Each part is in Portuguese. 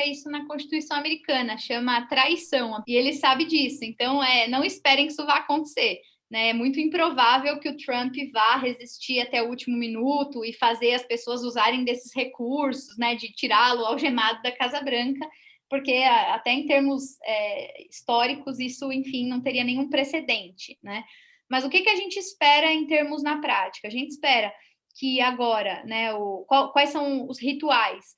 isso na Constituição americana, chama traição, e ele sabe disso, então não esperem que isso vá acontecer. Né? É muito improvável que o Trump vá resistir até o último minuto e fazer as pessoas usarem desses recursos, né, de tirá-lo algemado da Casa Branca, porque até em termos históricos isso, enfim, não teria nenhum precedente, né? Mas o que a gente espera em termos na prática? A gente espera que agora, né, quais são os rituais?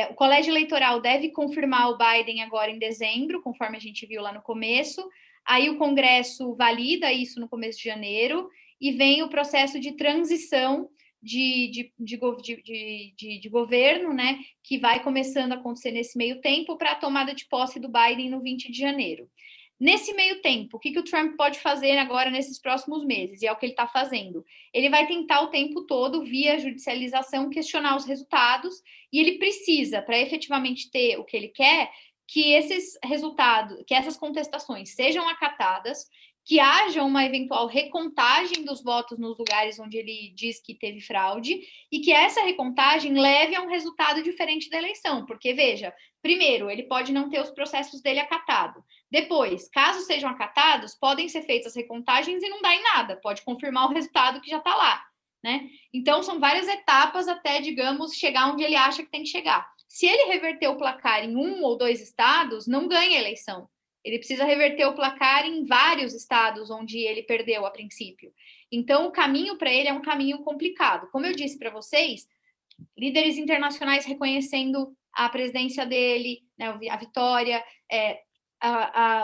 O colégio eleitoral deve confirmar o Biden agora em dezembro, conforme a gente viu lá no começo. Aí o Congresso valida isso no começo de janeiro e vem o processo de transição de governo, né, que vai começando a acontecer nesse meio tempo para a tomada de posse do Biden no 20 de janeiro. Nesse meio tempo, o que o Trump pode fazer agora nesses próximos meses? E é o que ele está fazendo. Ele vai tentar o tempo todo, via judicialização, questionar os resultados, e ele precisa, para efetivamente ter o que ele quer, que esses resultados, que essas contestações sejam acatadas, que haja uma eventual recontagem dos votos nos lugares onde ele diz que teve fraude e que essa recontagem leve a um resultado diferente da eleição. Porque, veja, primeiro, ele pode não ter os processos dele acatados. Depois, caso sejam acatados, podem ser feitas as recontagens e não dá em nada, pode confirmar o resultado que já está lá. Né? Então, são várias etapas até, digamos, chegar onde ele acha que tem que chegar. Se ele reverter o placar em 1 ou 2 estados, não ganha a eleição. Ele precisa reverter o placar em vários estados onde ele perdeu a princípio. Então, o caminho para ele é um caminho complicado. Como eu disse para vocês, líderes internacionais reconhecendo a presidência dele, né, a vitória,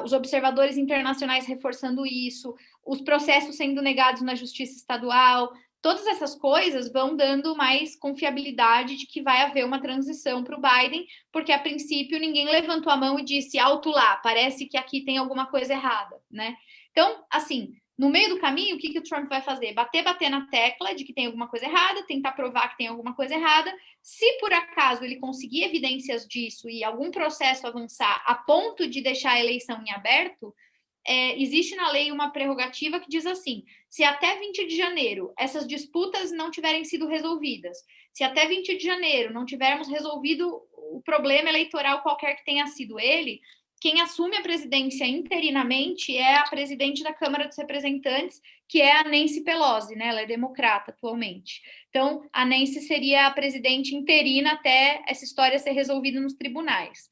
os observadores internacionais reforçando isso, os processos sendo negados na justiça estadual, todas essas coisas vão dando mais confiabilidade de que vai haver uma transição para o Biden, porque a princípio ninguém levantou a mão e disse alto lá, parece que aqui tem alguma coisa errada, né? Então, assim, no meio do caminho, o que o Trump vai fazer? Bater na tecla de que tem alguma coisa errada, tentar provar que tem alguma coisa errada. Se por acaso ele conseguir evidências disso e algum processo avançar a ponto de deixar a eleição em aberto, existe na lei uma prerrogativa que diz assim: se até 20 de janeiro essas disputas não tiverem sido resolvidas, se até 20 de janeiro não tivermos resolvido o problema eleitoral qualquer que tenha sido ele, quem assume a presidência interinamente é a presidente da Câmara dos Representantes, que é a Nancy Pelosi, né? Ela é democrata atualmente. Então, a Nancy seria a presidente interina até essa história ser resolvida nos tribunais.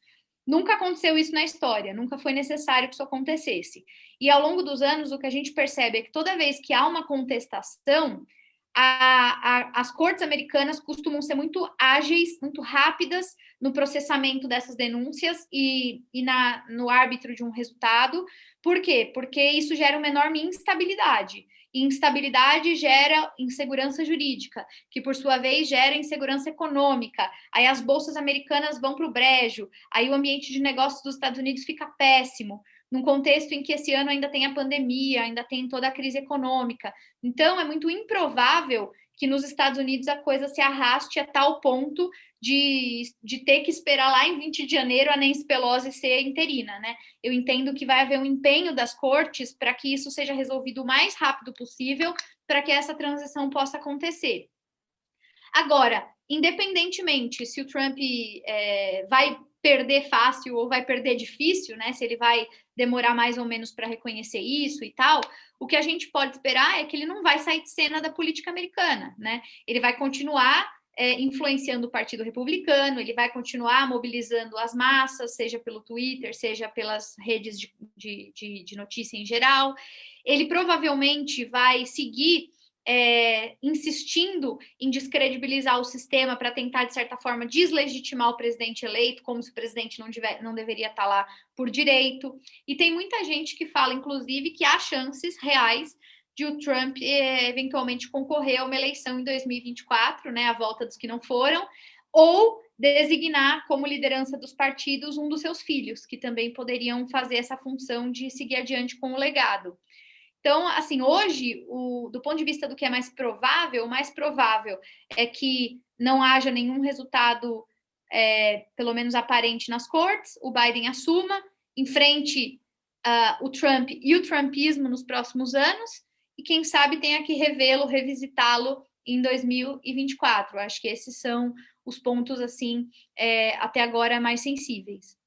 Nunca aconteceu isso na história, nunca foi necessário que isso acontecesse. E ao longo dos anos, o que a gente percebe é que toda vez que há uma contestação, as cortes americanas costumam ser muito ágeis, muito rápidas no processamento dessas denúncias e no árbitro de um resultado. Por quê? Porque isso gera uma enorme instabilidade. E instabilidade gera insegurança jurídica, que por sua vez gera insegurança econômica. Aí as bolsas americanas vão para o brejo, aí o ambiente de negócios dos Estados Unidos fica péssimo, num contexto em que esse ano ainda tem a pandemia, ainda tem toda a crise econômica. Então, é muito improvável que nos Estados Unidos a coisa se arraste a tal ponto de ter que esperar lá em 20 de janeiro a Nancy Pelosi ser interina, né? Eu entendo que vai haver um empenho das cortes para que isso seja resolvido o mais rápido possível, para que essa transição possa acontecer. Agora, independentemente se o Trump vai perder fácil ou vai perder difícil, né? Se ele vai demorar mais ou menos para reconhecer isso e tal, o que a gente pode esperar é que ele não vai sair de cena da política americana, né? Ele vai continuar influenciando o Partido Republicano, ele vai continuar mobilizando as massas, seja pelo Twitter, seja pelas redes de notícia em geral. Ele provavelmente vai seguir insistindo em descredibilizar o sistema para tentar, de certa forma, deslegitimar o presidente eleito, como se o presidente não deveria estar lá por direito. E tem muita gente que fala, inclusive, que há chances reais de o Trump eventualmente concorrer a uma eleição em 2024, né, a volta dos que não foram, ou designar como liderança dos partidos um dos seus filhos, que também poderiam fazer essa função de seguir adiante com o legado. Então, assim, hoje, do ponto de vista do que é mais provável, o mais provável é que não haja nenhum resultado, pelo menos aparente, nas cortes, o Biden assuma, enfrente o Trump e o trumpismo nos próximos anos, e quem sabe tenha que revê-lo, revisitá-lo em 2024. Acho que esses são os pontos, assim, até agora mais sensíveis.